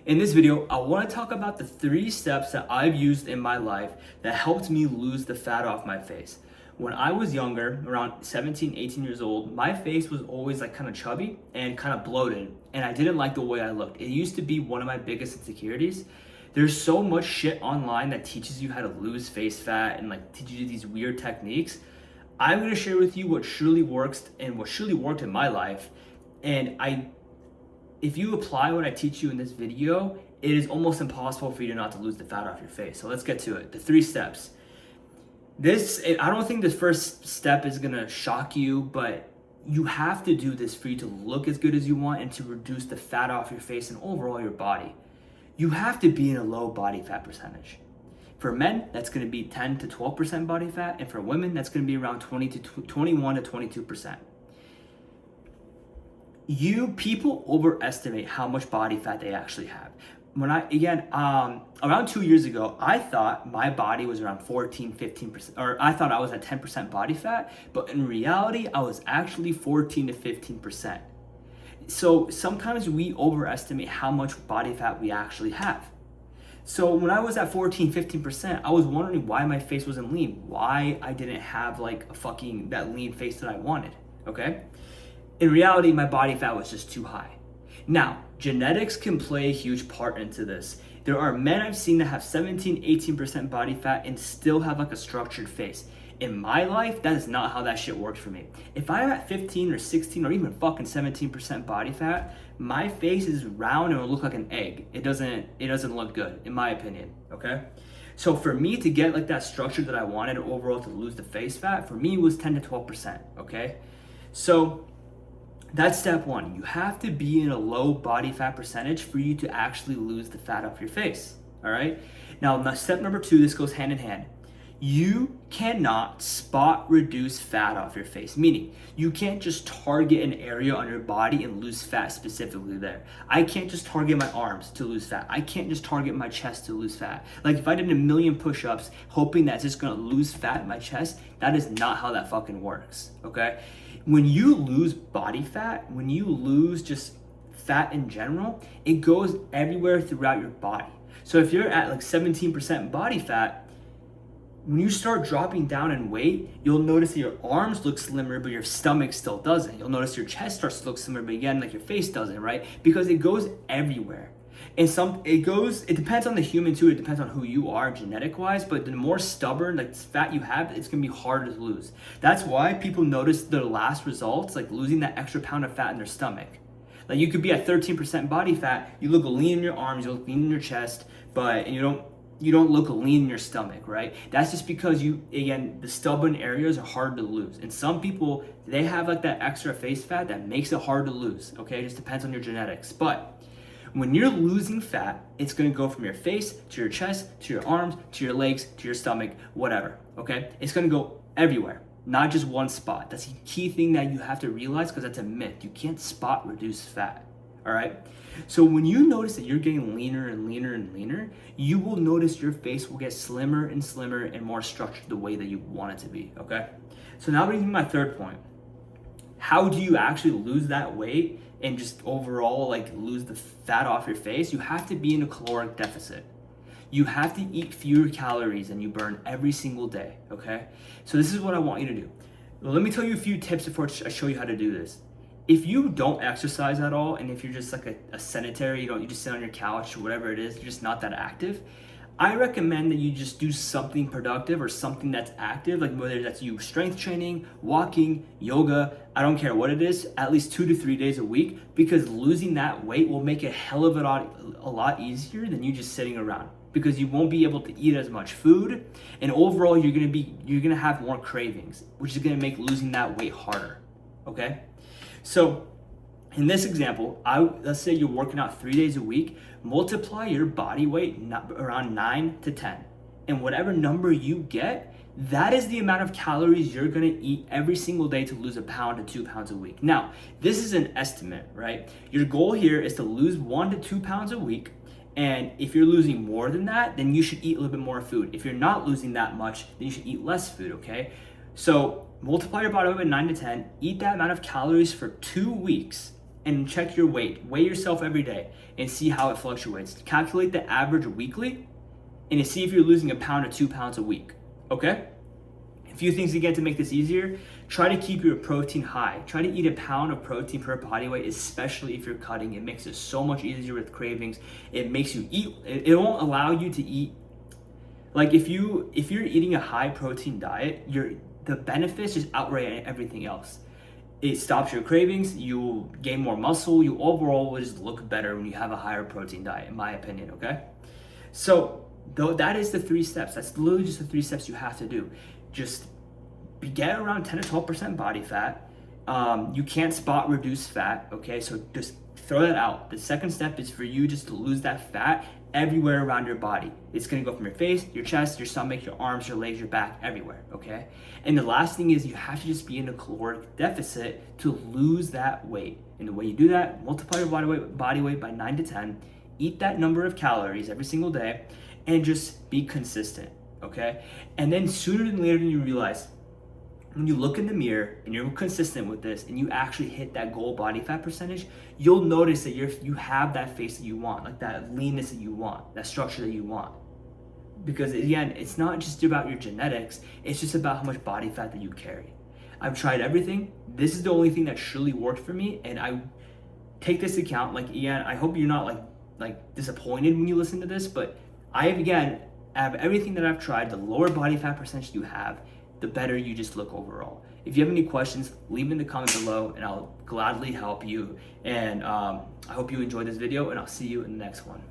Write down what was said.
In this video, I want to talk about the 3 steps that I've used in my life that helped me lose the fat off my face. When I was younger, around 17, 18 years old, my face was always like kind of chubby and kind of bloated, and I didn't like the way I looked. It used to be one of my biggest insecurities. There's so much shit online that teaches you how to lose face fat and like teaches you these weird techniques. I'm going to share with you what truly works and what truly worked in my life. And if you apply what I teach you in this video, it is almost impossible for you not to lose the fat off your face. So let's get to it. The 3 steps. I don't think the first step is gonna shock you, but you have to do this for you to look as good as you want and to reduce the fat off your face and overall your body. You have to be in a low body fat percentage. For men, that's gonna be 10 to 12% body fat, and for women, that's gonna be around 21 to 22%. People overestimate how much body fat they actually have. Around 2 years ago, I thought my body was around 14, 15%, or I thought I was at 10% body fat, but in reality, I was actually 14 to 15%. So sometimes we overestimate how much body fat we actually have. So when I was at 14, 15%, I was wondering why my face wasn't lean, why I didn't have like that lean face that I wanted, okay? In reality, my body fat was just too high. Now, genetics can play a huge part into this. There are men I've seen that have 17, 18% body fat and still have like a structured face. In my life, that is not how that shit works for me. If I'm at 15 or 16 or even fucking 17% body fat, my face is round and it'll look like an egg. It doesn't look good, in my opinion, okay? So for me to get like that structure that I wanted overall to lose the face fat, for me it was 10 to 12%, okay? So that's step 1. You have to be in a low body fat percentage for you to actually lose the fat off your face, all right? Now, step number 2, this goes hand in hand. You cannot spot reduce fat off your face, meaning you can't just target an area on your body and lose fat specifically there. I can't just target my arms to lose fat. I can't just target my chest to lose fat. Like if I did a million push-ups hoping that it's just gonna lose fat in my chest, that is not how that fucking works, okay? When you lose body fat, when you lose just fat in general, it goes everywhere throughout your body. So if you're at like 17% body fat, when you start dropping down in weight, you'll notice that your arms look slimmer, but your stomach still doesn't. You'll notice your chest starts to look slimmer, but again, like your face doesn't, right? Because it goes everywhere. And it depends on the human too. It depends on who you are genetic wise, but the more stubborn like fat you have, it's gonna be harder to lose. That's why people notice their last results, like losing that extra pound of fat in their stomach. Like you could be at 13% body fat, you look lean in your arms, you look lean in your chest, and you don't look lean in your stomach, right? That's just because the stubborn areas are hard to lose. And some people, they have like that extra face fat that makes it hard to lose, okay? It just depends on your genetics. But when you're losing fat, it's gonna go from your face to your chest, to your arms, to your legs, to your stomach, whatever, okay? It's gonna go everywhere, not just one spot. That's the key thing that you have to realize because that's a myth. You can't spot reduce fat, all right? So when you notice that you're getting leaner and leaner and leaner, you will notice your face will get slimmer and slimmer and more structured the way that you want it to be, okay? So now brings me to my third point. How do you actually lose that weight and just overall like lose the fat off your face? You have to be in a caloric deficit. You have to eat fewer calories than you burn every single day, okay? So this is what I want you to do. Well, let me tell you a few tips before I show you how to do this. If you don't exercise at all, and if you're just like a sedentary, you just sit on your couch or whatever it is, you're just not that active, I recommend that you just do something productive or something that's active, like whether that's you strength training, walking, yoga, I don't care what it is, at least 2 to 3 days a week, because losing that weight will make it a lot easier than you just sitting around, because you won't be able to eat as much food, and overall you're gonna have more cravings, which is gonna make losing that weight harder, okay? So in this example, let's say you're working out 3 days a week, multiply your body weight around 9 to 10. And whatever number you get, that is the amount of calories you're gonna eat every single day to lose 1 pound to 2 pounds a week. Now, this is an estimate, right? Your goal here is to lose 1 to 2 pounds a week. And if you're losing more than that, then you should eat a little bit more food. If you're not losing that much, then you should eat less food, okay? So multiply your body weight by 9 to 10, eat that amount of calories for 2 weeks, and check your weight. Weigh yourself every day and see how it fluctuates. Calculate the average weekly and see if you're losing a pound or 2 pounds a week. Okay? A few things again to make this easier. Try to keep your protein high. Try to eat a pound of protein per body weight, especially if you're cutting. It makes it so much easier with cravings. It makes you eat. It won't allow you to eat. Like if you're eating a high protein diet, the benefits just outweigh everything else. It stops your cravings, you gain more muscle, you overall will just look better when you have a higher protein diet, in my opinion, okay? So, though that is the 3 steps. That's literally just the 3 steps you have to do. Just get around 10 to 12% body fat. You can't spot reduce fat, okay? So just throw that out. The second step is for you just to lose that fat everywhere around your body. It's gonna go from your face, your chest, your stomach, your arms, your legs, your back, everywhere, okay? And the last thing is you have to just be in a caloric deficit to lose that weight. And the way you do that, multiply your body weight by 9 to 10, eat that number of calories every single day, and just be consistent, okay? And then sooner than later you realize, when you look in the mirror and you're consistent with this and you actually hit that goal body fat percentage, you'll notice that you have that face that you want, like that leanness that you want, that structure that you want. Because again, it's not just about your genetics, it's just about how much body fat that you carry. I've tried everything. This is the only thing that truly worked for me, and I take this account. Like Ian, I hope you're not like disappointed when you listen to this, but I have everything that I've tried. The lower body fat percentage you have, the better you just look overall. If you have any questions, leave them in the comment below and I'll gladly help you. And I hope you enjoyed this video and I'll see you in the next one.